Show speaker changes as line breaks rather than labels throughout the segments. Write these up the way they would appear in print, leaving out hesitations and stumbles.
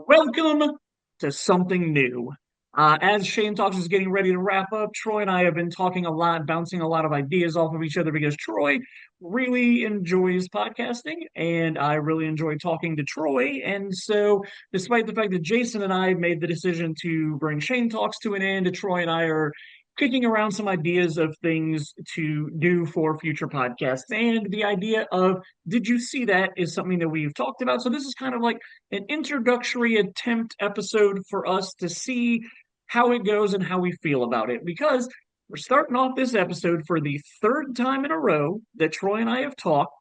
Welcome to something new. As Shane Talks is getting ready to wrap up, Troy and I have been talking a lot, bouncing a lot of ideas off of each other because Troy really enjoys podcasting and I really enjoy talking to Troy. And so, despite the fact that Jason and I made the decision to bring Shane Talks to an end, Troy and I are kicking around some ideas of things to do for future podcasts. And the idea of did you see that is something that we've talked about. So, this is kind of like an introductory attempt episode for us to see how it goes and how we feel about it. Because we're starting off this episode for the third time in a row that Troy and I have talked.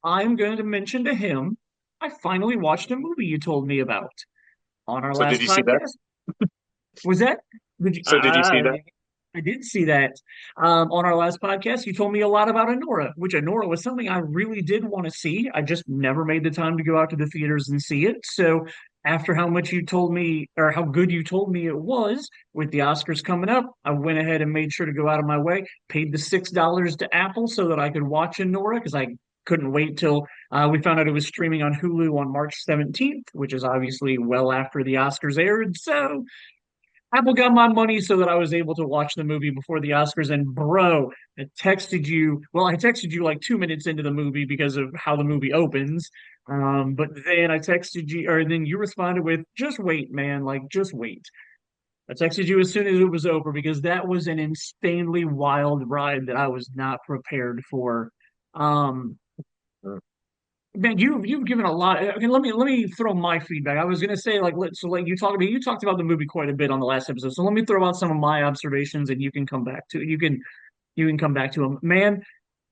I'm going to mention to him, I finally watched a movie you told me about on our
So did
last
you see that?
podcast. Was that? Did you,
So did you see that?
I did see that on our last podcast. You told me a lot about Anora, which Anora was something I really did want to see. I just never made the time to go out to the theaters and see it. So after how much you told me, or how good you told me it was, with the Oscars coming up, I went ahead and made sure to go out of my way, paid the $6 to Apple so that I could watch Anora because I couldn't wait till we found out it was streaming on Hulu on March 17th, which is obviously well after the Oscars aired. So Apple got my money so that I was able to watch the movie before the Oscars. And bro, I texted you. Well, I texted you like 2 minutes into the movie because of how the movie opens. But then I texted you, or then you responded with, "Just wait, man. Like, just wait." I texted you as soon as it was over because that was an insanely wild ride that I was not prepared for. Um, Man, you've given a lot. Okay, let me throw my feedback. I was gonna say like you talked about the movie quite a bit on the last episode. So let me throw out some of my observations, and you can come back to them. Man,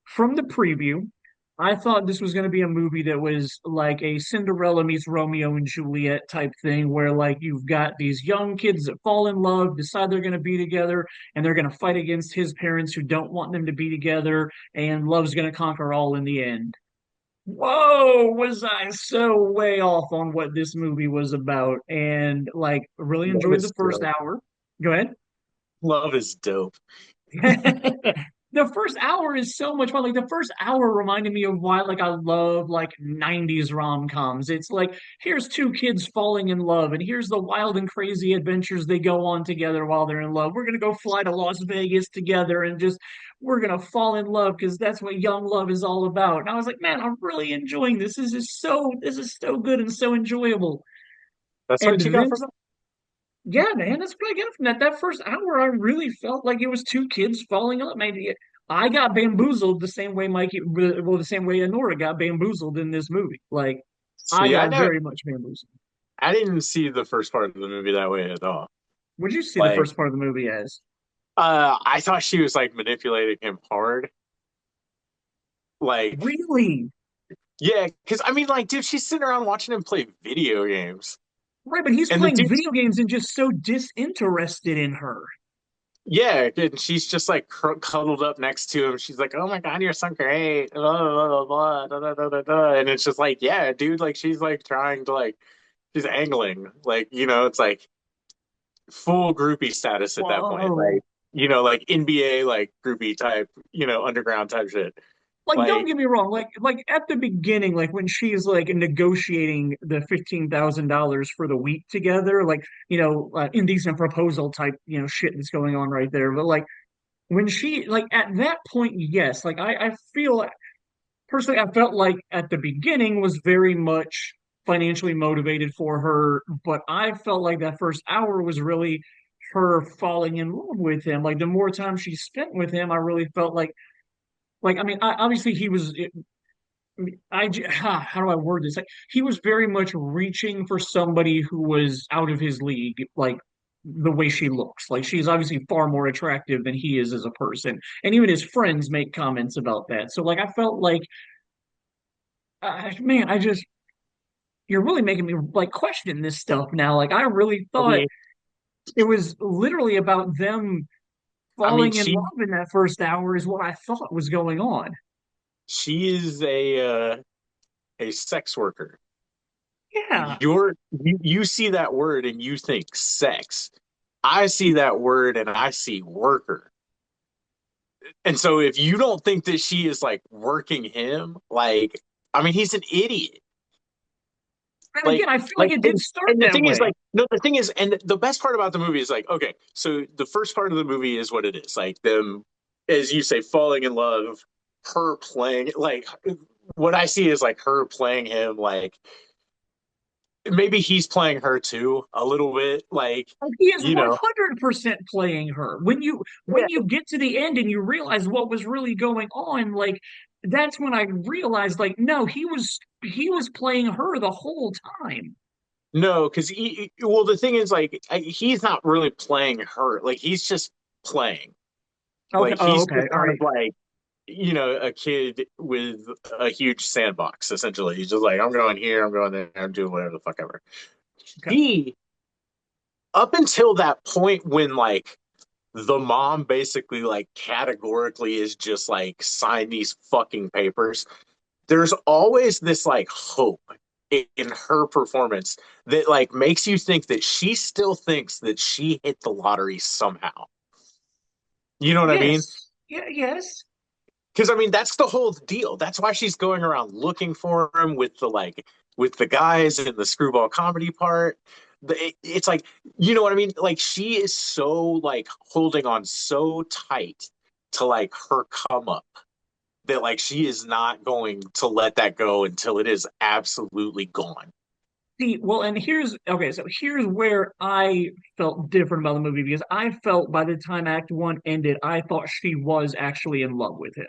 from the preview, I thought this was gonna be a movie that was like a Cinderella meets Romeo and Juliet type thing, where like you've got these young kids that fall in love, decide they're gonna be together, and they're gonna fight against his parents who don't want them to be together, and love's gonna conquer all in the end. Whoa, was I so way off on what this movie was about? And like, really
Love
enjoyed the
is
first
dope.
hour. Go ahead.
Love is dope.
The first hour is so much fun. Like the first hour reminded me of why like I love like 90s rom-coms. It's like here's two kids falling in love and here's the wild and crazy adventures they go on together while they're in love. We're gonna go fly to Las Vegas together and just we're gonna fall in love because that's what young love is all about. And I was like, man, I'm really enjoying this. This is so good and so enjoyable.
That's
And
what you got
then
from it?
yeah, man, that's what I get from that. That first hour, I really felt like it was two kids falling up. Maybe I got bamboozled the same way the same way Anora got bamboozled in this movie. Like I
See,
got very much bamboozled.
I didn't see the first part of the movie that way at all.
Would you see the
Like,
first part of the movie as?
I thought she was like manipulating him hard. Like,
Really?
yeah, because I mean, like, dude, she's sitting around watching him play video games,
Right, but he's
and the
playing
dude's
video games and just so disinterested in her.
yeah, and she's just like cuddled up next to him. She's like, "Oh my God, you're so great," blah, blah, blah, blah, blah, blah, blah, blah. And it's just like, yeah, dude, like she's like trying to like she's angling, like it's like full groupie status at that point,
Whoa.
like like NBA like groupie type, underground type shit.
Like don't
Like,
get me wrong, like at the beginning, like when she's like negotiating the $15,000 for the week together, like indecent proposal type shit that's going on right there. But like when she like at that point, yes, like I feel like personally I felt like at the beginning was very much financially motivated for her, but I felt like that first hour was really her falling in love with him. Like the more time she spent with him, I really felt like I mean, obviously he was. How do I word this? Like he was very much reaching for somebody who was out of his league, like the way she looks. Like she's obviously far more attractive than he is as a person, and even his friends make comments about that. So like I felt like, man, I just you're really making me like question this stuff now. Like I really
I
thought
mean,
it was literally about them
I mean,
falling in love in that first hour is what I thought was going on.
she is a sex worker.
Yeah.
You see that word and you think sex. I see that word and I see worker. And so if you don't think that she is like working him, like, I mean, he's an idiot.
And
Like,
again, I feel like
like,
it did start
and the
that
thing is,
way.
like, no, the thing is, and the best part about the movie is like, okay, so the first part of the movie is what it is, like them, as you say, falling in love, her playing, like, what I see is like her playing him, like maybe he's playing her too, a little bit, like,
Like, he is
you know,
100% playing her.
yeah,
When you get to the end and you realize what was really going on, like that's when I realized, like, no, he was playing her the whole time.
no, because well, the thing is, like, he's not really playing her, like, he's just playing,
Okay.
like,
Oh,
he's
okay.
just
All
kind of
right.
like, a kid with a huge sandbox, essentially. He's just like, I'm going here, I'm going there, I'm doing whatever the fuck ever.
Okay.
He, up until that point when, like, the mom basically, like, categorically is just like, sign these fucking papers, there's always this, like, hope in her performance that, like, makes you think that she still thinks that she hit the lottery somehow. You know what I mean?
Yes. Yeah. Yes.
Because I mean, that's the whole deal. That's why she's going around looking for him with the, like, with the guys in the screwball comedy part. It's like, you know what I mean? Like, she is so, like, holding on so tight to, like, her come up that, like, she is not going to let that go until it is absolutely gone.
See, well, and here's okay. So here's where I felt different about the movie because I felt by the time Act One ended, I thought she was actually in love with him.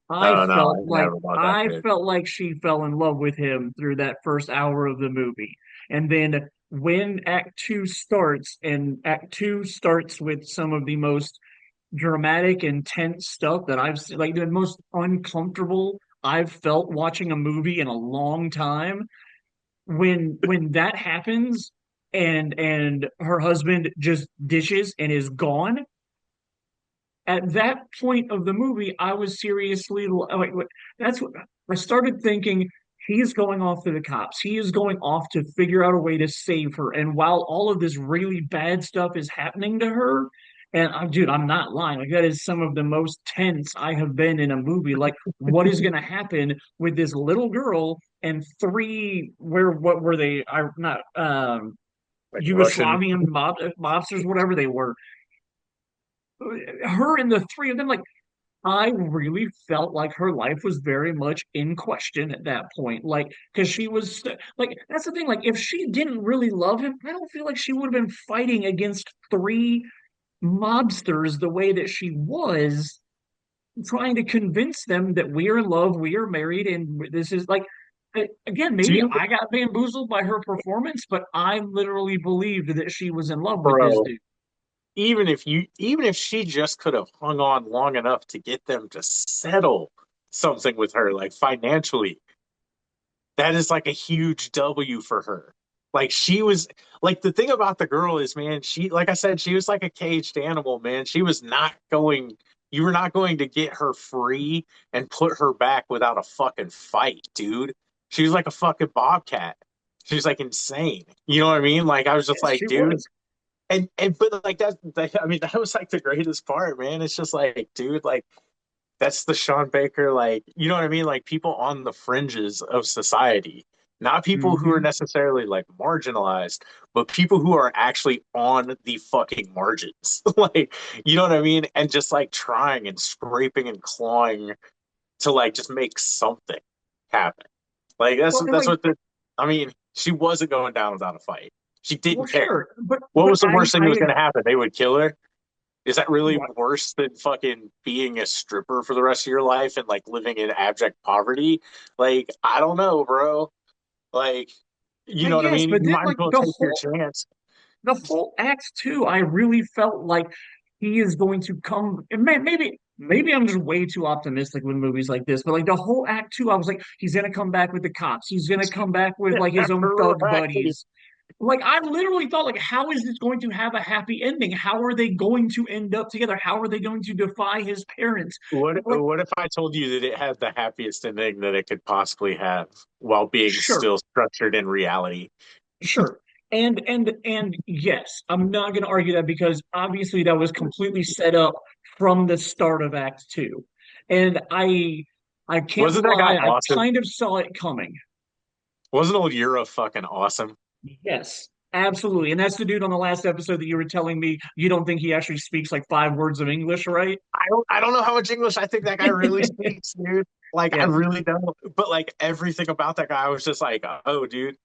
Oh no, I never thought that,
I
dude.
felt like she fell in love with him through that first hour of the movie. And then when Act Two starts, and Act Two starts with some of the most dramatic, intense stuff that I've seen, like the most uncomfortable I've felt watching a movie in a long time. When that happens and her husband just dishes and is gone, at that point of the movie, I was seriously like, that's what I started thinking. He is going off to the cops. He is going off to figure out a way to save her. And while all of this really bad stuff is happening to her, and dude, I'm not lying. Like that is some of the most tense I have been in a movie. Like, what is going to happen with this little girl and three? Where what were they? I not
Like Russian.
Yugoslavian mobsters, whatever they were. Her and the three of them, like I really felt like her life was very much in question at that point. Like, because she was like, that's the thing. Like, if she didn't really love him, I don't feel like she would have been fighting against three mobsters the way that she was, trying to convince them that we are in love, we are married, and this is like, again,
Do
maybe
you,
I got bamboozled by her performance, but I literally believed that she was in love with this
bro?
dude.
Even if she just could have hung on long enough to get them to settle something with her, like, financially, that is like a huge W for her. Like, she was, like, the thing about the girl is, man, she, like I said, she was like a caged animal, man. She was not going, you were not going to get her free and put her back without a fucking fight, dude. She was like a fucking bobcat. She was like insane. You know what I mean? Like, I was just
Yes,
like,
she
dude,
was.
and but like that, I mean, that was like the greatest part, man. It's just like, dude, like, that's the Sean Baker, like, you know what I mean? Like, people on the fringes of society, not people who are
Hmm.
necessarily, like, marginalized, but people who are actually on the fucking margins. Like, you know what I mean? And just, like, trying and scraping and clawing to, like, just make something happen. Like,
Well, and
that's
like,
what the, I mean, she wasn't going down without a fight. She
well,
didn't care.
sure,
What
but
was the worst thing that was
I
going to happen? They would kill her. Is that really
what
worse than fucking being a stripper for the rest of your life and, like, living in abject poverty? Like, I don't know, bro. Like, you
I
know what I
guess,
mean?
but
You
then
might as
like
well take your chance.
the whole act too, I really felt like he is going to come. And maybe I'm just way too optimistic with movies like this, but like the whole act two, I was like, he's gonna come back with the cops. He's gonna come back with like his own thug
Right.
buddies. Like I literally thought, like, how is this going to have a happy ending? How are they going to end up together? How are they going to defy his parents? Like,
What if I told you that it had the happiest ending that it could possibly have while being
sure,
still structured in reality?
sure. And yes, I'm not going to argue that because obviously that was completely set up from the start of Act Two. And I can't
Wasn't that guy
lie, I
awesome?
kind of saw it coming.
Wasn't old Euro fucking awesome?
Yes, absolutely. And that's the dude on the last episode that you were telling me you don't think he actually speaks like 5 words of English, right?
I don't know how much English I think that guy really speaks, dude. Like I
Yeah,
really don't. But like everything about that guy, I was just like, oh, dude.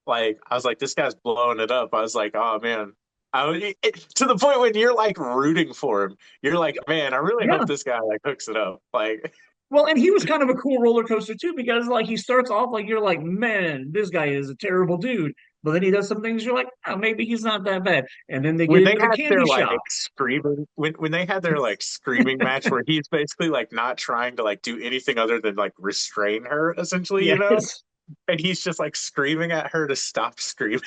Like I was like, this guy's blowing it up. I was like, oh man. To the point when you're like rooting for him. You're like, man, I really
yeah.
hope this guy like hooks it up. Like,
Well, and he was kind of a cool roller coaster too, because like he starts off like you're like, man, this guy is a terrible dude. But then he does some things you're like, oh, maybe he's not that bad. And then they get
when they
into the
had their
candy
like
shop.
screaming when they had their like screaming match where he's basically like not trying to like do anything other than like restrain her essentially, you know?
Yes,
And he's just like screaming at her to stop screaming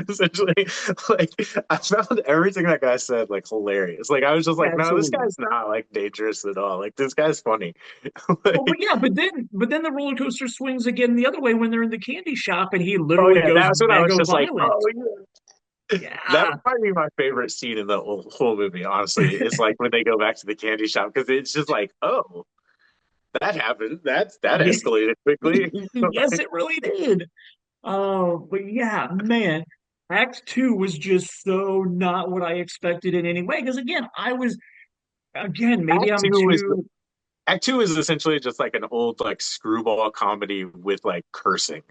essentially. Like I found everything that guy said like hilarious. Like I was just like, no, this
absolutely.
guy's not like dangerous at all. Like this guy's funny.
Well, but
Like,
yeah, but then the roller coaster swings again the other way when they're in the candy shop and he
oh
literally
yeah,
goes
that's when I was
mega
just like,
violent.
oh yeah. That
Yeah,
might be my favorite scene in the whole movie, honestly. It's like when they go back to the candy shop because it's just like, oh, that happened. That
yeah.
escalated quickly.
Yes, it really did. Oh, but yeah, man, Act Two was just so not what I expected in any way. Because again, I was again maybe
Act
I'm
two is
too
Act two is essentially just like an old like screwball comedy with like cursing.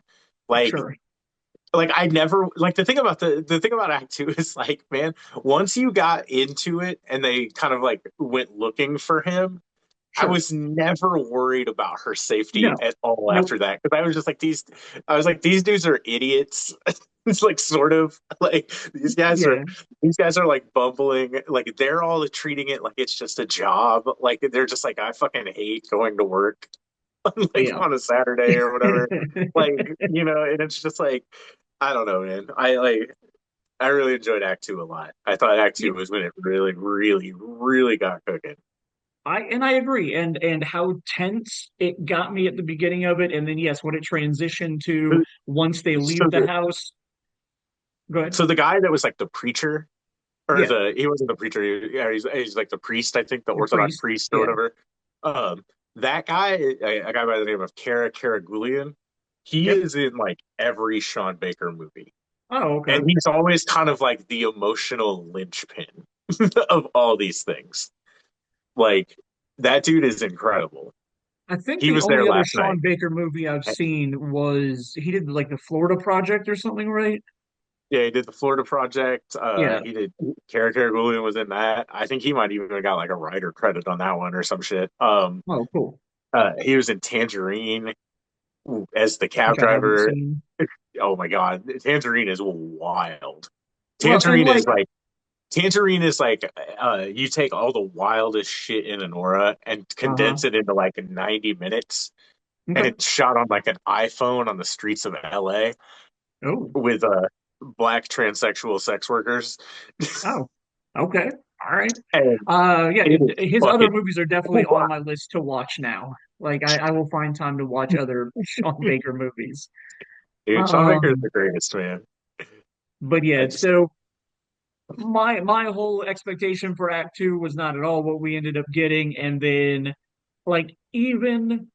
Like
sure,
I never like the thing about Act two is like, man, once you got into it and they kind of like went looking for him, I
sure,
was never worried about her safety
no,
at all
nope,
after that because I was just like these dudes are idiots. It's like sort of like
yeah,
these guys are like bumbling, like they're all treating it like it's just a job. Like they're just like I fucking hate going to work like
yeah.
on a Saturday or whatever. Like, and it's just like I don't know, man. I really enjoyed Act Two a lot. I thought Act
Yeah,
Two was when it really, really, really got cooking.
I agree, and how tense it got me at the beginning of it, and then yes, what it transitioned to once they
So
leave the
the
house. Go ahead.
so the guy that was like the preacher, or
Yeah,
the he wasn't the preacher, yeah, he's like the priest, I think, the
the
Orthodox
priest.
priest or
Yeah.
whatever. That guy, a guy by the name of Kara Karagulian, he
Yep.
is in like every Sean Baker movie,
Oh,
and
okay.
he's always kind of like the emotional linchpin of all these things. Like that dude is incredible.
I think
He
the
was there
only other
last night.
Sean Baker movie I've seen was he did like the Florida Project or something, right?
Yeah, he did the Florida Project.
Yeah.
He did Kara Karagulian was in that. I think he might even have got like a writer credit on that one or some shit.
Oh, cool.
He was in Tangerine as the cab
Which I haven't
driver.
seen.
Oh my God, Tangerine is wild.
Well, and
Tangerine is
like,
like Tangerine is like you take all the wildest shit in Anora and
uh-huh.
condense it into like 90 minutes, and
Okay.
it's shot on like an iPhone on the streets of LA
Oh,
with black transsexual sex workers,
oh, okay. All right.
and
Yeah,
it is
his other
fucking
movies are definitely on my list to watch now. Like, I will find time to watch other Sean Baker movies.
dude. Sean Baker is
Um,
the greatest man.
but
I
yeah,
just
so my whole expectation for Act Two was not at all what we ended up getting, and then like even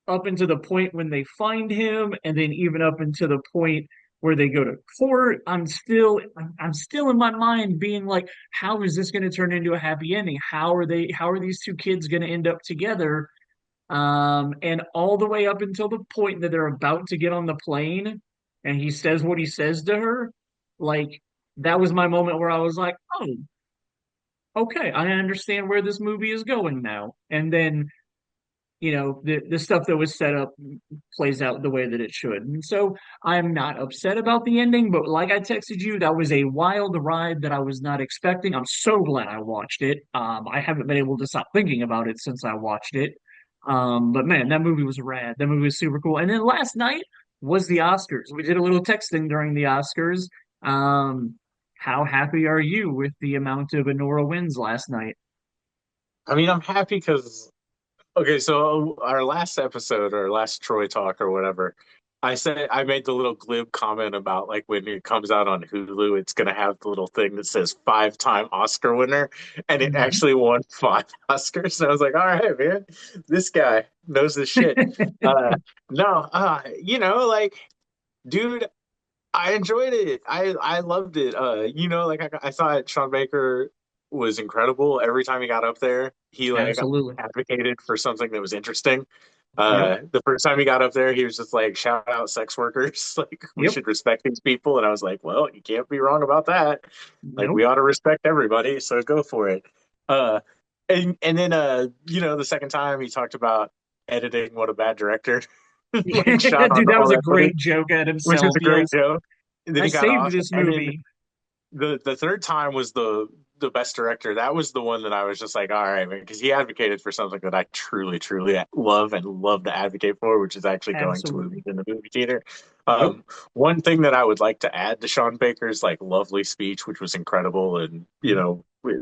up into the point when they find him, and then even up into the point where they go to court, I'm still in my mind being like, how is this going to turn into a happy ending? How are these two kids going to end up together? And all the way up until the point that they're about to get on the plane and he says what he says to her, like that was my moment where I was like, oh, okay, I understand where this movie is going now. And then the stuff that was set up plays out the way that it should. And so I'm not upset about the ending, but like I texted you, that was a wild ride that I was not expecting. I'm so glad I watched it. I haven't been able to stop thinking about it since I watched it. But man, that movie was rad. That movie was super cool. And then last night was the Oscars. We did a little texting during the Oscars. Um, how happy are you with the amount of Anora wins last night?
I mean, I'm happy because okay, so our last episode or last Troy talk or whatever, I made the little glib comment about like when it comes out on Hulu, it's gonna have the little thing that says 5-time Oscar winner, and it
Mhm.
actually won 5 Oscars. And I was like, all right, man, this guy knows his shit. Uh, no, like. Dude, I enjoyed it. I loved it. Like I thought Sean Baker was incredible. Every time he got up there, he like
Absolutely.
advocated for something that was interesting.
Yep.
The first time he got up there, he was just like, shout out sex workers. Like, we
Yep.
should respect these people. And I was like, well, you can't be wrong about that. Like, we
Nope.
ought to respect everybody. So go for it. Uh, and then, the second time he talked about editing, what a bad director, like shot on
Dude, that was
all
a
that footage,
great joke at
which is
himself.
a great
Yes.
joke. And then
I
he got
saved
off.
this
And then
movie.
the third time was the best director. That was the one that I was just like, all right, man, because he advocated for something that I truly, truly love and love to advocate for, which is actually going to movies
Absolutely.
in the movie theater.
Yep.
One thing that I would like to add to Sean Baker's like lovely speech, which was incredible and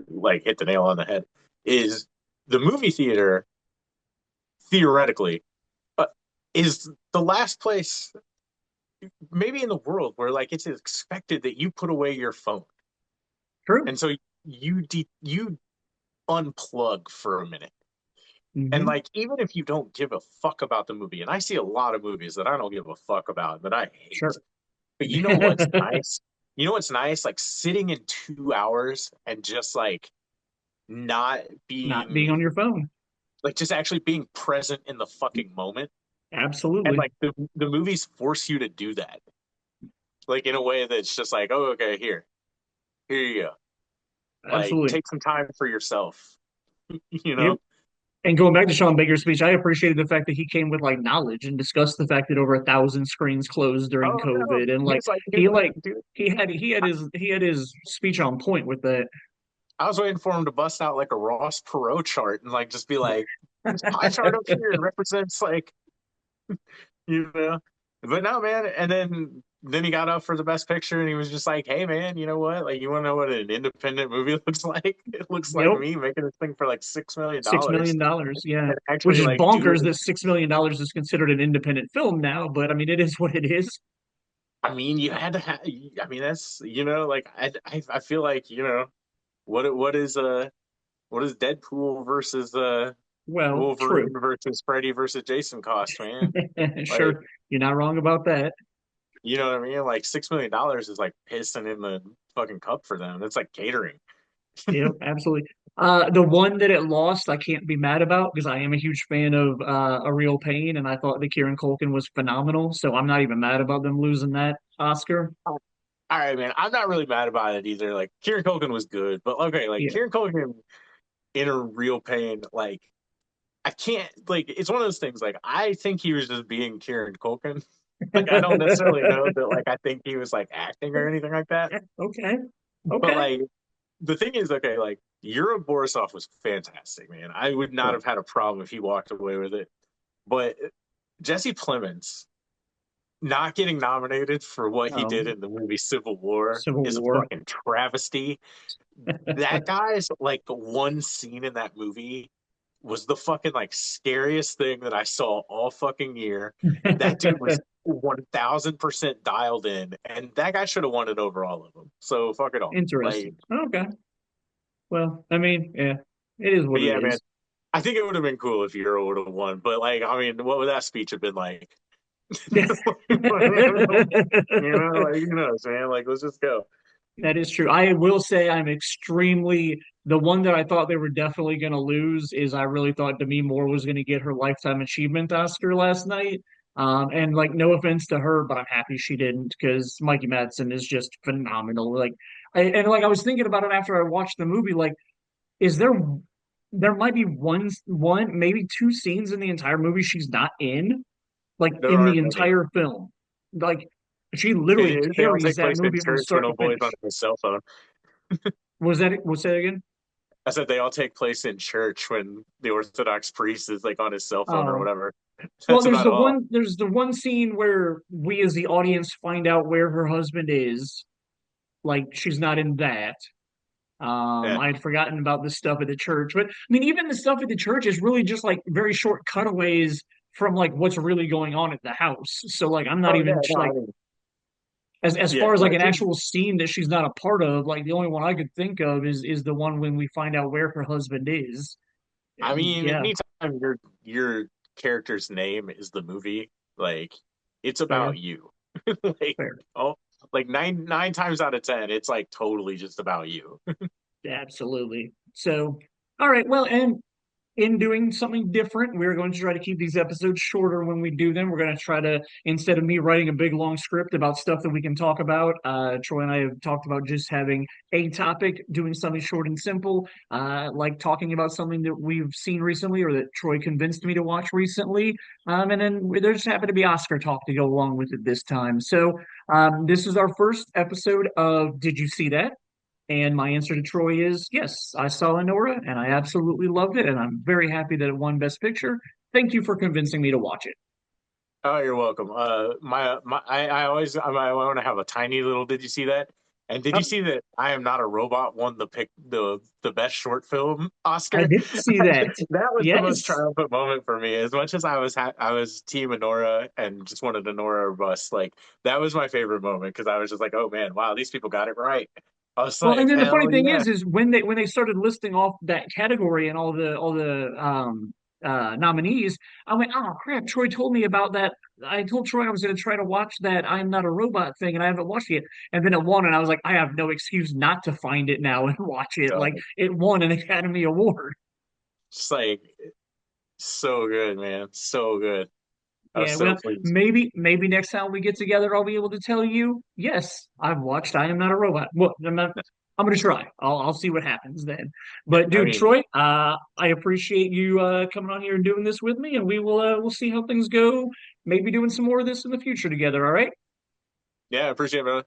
like hit the nail on the head, is the movie theater theoretically uh, is the last place maybe in the world where like it's expected that you put away your phone.
True.
And so you unplug for a minute. And
Hmm.
like even if you don't give a fuck about the movie, and I see a lot of movies that I don't give a fuck about that I hate.
Sure.
But you know what's nice? You know what's nice? Like sitting in 2 hours and just like not
Not being
being
on your phone.
like just actually being present in the fucking moment. And
Absolutely.
like the movies force you to do that. Like in a way that's just like, oh, okay, here you go. Like
Absolutely.
take some time for yourself, you
Yep.
know?
And going back to Sean Baker's speech, I appreciated the fact that he came with like knowledge and discussed the fact that over 1,000 screens closed during
Oh no.
COVID, and
He was
he like
like, dude,
he had his speech on point with that.
I was waiting for him to bust out like a Ross Perot chart and like just be like, this pie chart up here represents like, you know. But no, man. And then he got up for the best picture and he was just like, hey man, you know what? Like you wanna know what an independent movie looks like? It looks like
Yep.
me making this thing for like $6 million
$6 million, yeah.
and
Which
actually
is
like doing
bonkers that $6 million is considered an independent film now, but I mean it is what it is.
I mean, you had to have. I mean, that's like I feel like what is Deadpool versus
Well,
Wolverine
true.
versus Freddy versus Jason cost, man? Like,
Sure, you're not wrong about that.
you know what I mean? Like $6 million is like pissing in the fucking cup for them. It's like catering.
Yep, absolutely. The one that it lost, I can't be mad about because I am a huge fan of A Real Pain, and I thought that Kieran Culkin was phenomenal. So I'm not even mad about them losing that Oscar.
All right, man. I'm not really mad about it either. Like Kieran Culkin was good, but okay, like
Yeah.
Kieran Culkin in a real pain, like I can't like it's one of those things like I think he was just being Kieran Culkin. Like I don't necessarily know that like I think he was like acting or anything like that.
Okay.
But
Okay.
like the thing is, okay, like Europe Borisov was fantastic, man. I would not
Sure.
have had a problem if he walked away with it. But Jesse Plemons not getting nominated for what he did
Um,
in the movie Civil War
Civil
is a
War.
fucking travesty. That guy's like one scene in that movie was the fucking like scariest thing that I saw all fucking year. That dude was 1000% dialed in, and that guy should have won it over all of them. So fuck it all. Like,
Interesting. Okay. Well, I mean, yeah, it is
but
what it
yeah, man,
is.
I think it would have been cool if Euro would have won. But like, I mean, what would that speech have been like? Like who knows, man? Like, let's just go.
That is true. I will say I'm extremely the one that I thought they were definitely going to lose is I really thought Demi Moore was going to get her Lifetime Achievement Oscar last night. And like, no offense to her, but I'm happy she didn't because Mikey Madsen is just phenomenal. And like I was thinking about it after I watched the movie. Like, is there might be one, maybe two scenes in the entire movie she's not in, like
There
in
are
the
many.
entire film. Like, she literally
They all
carries
take
that
place in
movie from
church when
start to
a boy's on
finish.
his cell phone.
Was that again?
I said they all take place in church when the Orthodox priest is like on his cell phone or
Oh,
whatever.
well,
That's about all.
there's the one scene where we as the audience find out where her husband is. Like she's not in that.
Yeah.
I had forgotten about the stuff at the church, but I mean, even the stuff at the church is really just like very short cutaways from like what's really going on at the house. So like, I'm not
Oh yeah,
even
no, I
like
mean,
as
yeah,
far as like
like
an actual scene that she's not a part of. Like the only one I could think of is the one when we find out where her husband is.
I
And
mean,
yeah,
anytime your character's name is the movie, like it's about
fair.
you. Like,
Fair.
oh, like nine times out of ten, it's like totally just about you.
Absolutely. So, all right. Well, and in doing something different, we're going to try to keep these episodes shorter when we do them. We're going to try to, instead of me writing a big long script about stuff that we can talk about, Troy and I have talked about just having a topic, doing something short and simple, like talking about something that we've seen recently or that Troy convinced me to watch recently. And then there just happened to be Oscar talk to go along with it this time. So this is our first episode of Did You See That? And my answer to Troy is yes, I saw Anora and I absolutely loved it. And I'm very happy that it won Best Picture. Thank you for convincing me to watch it.
Oh, you're welcome. I always I want to have a tiny little. Did you see that? And did you
Oh,
see that I Am Not a Robot won the best short film
I
Oscar?
did see that.
That was the most
Yes.
triumphant moment for me. As much as I was Team Anora and just wanted Anora or bust. Like that was my favorite moment because I was just like, oh man, wow, these people got it right. I was
Well, and
like,
then the funny
hell
thing
yeah.
is when they started listing off that category and all the nominees, I went, oh crap! Troy told me about that. I told Troy I was going to try to watch that I'm Not a Robot thing, and I haven't watched it. And then it won, and I was like, I have no excuse not to find it now and watch it. Like
So,
it won an Academy Award.
just like so good, man, so good. I was
Yeah,
so
well,
pleased.
maybe next time we get together, I'll be able to tell you, yes, I've watched I Am Not a Robot. Well, I'm gonna try. I'll see what happens then. But
I
dude,
mean,
Troy, I appreciate you coming on here and doing this with me, and we'll see how things go. Maybe doing some more of this in the future together. All right.
yeah, I appreciate it, brother.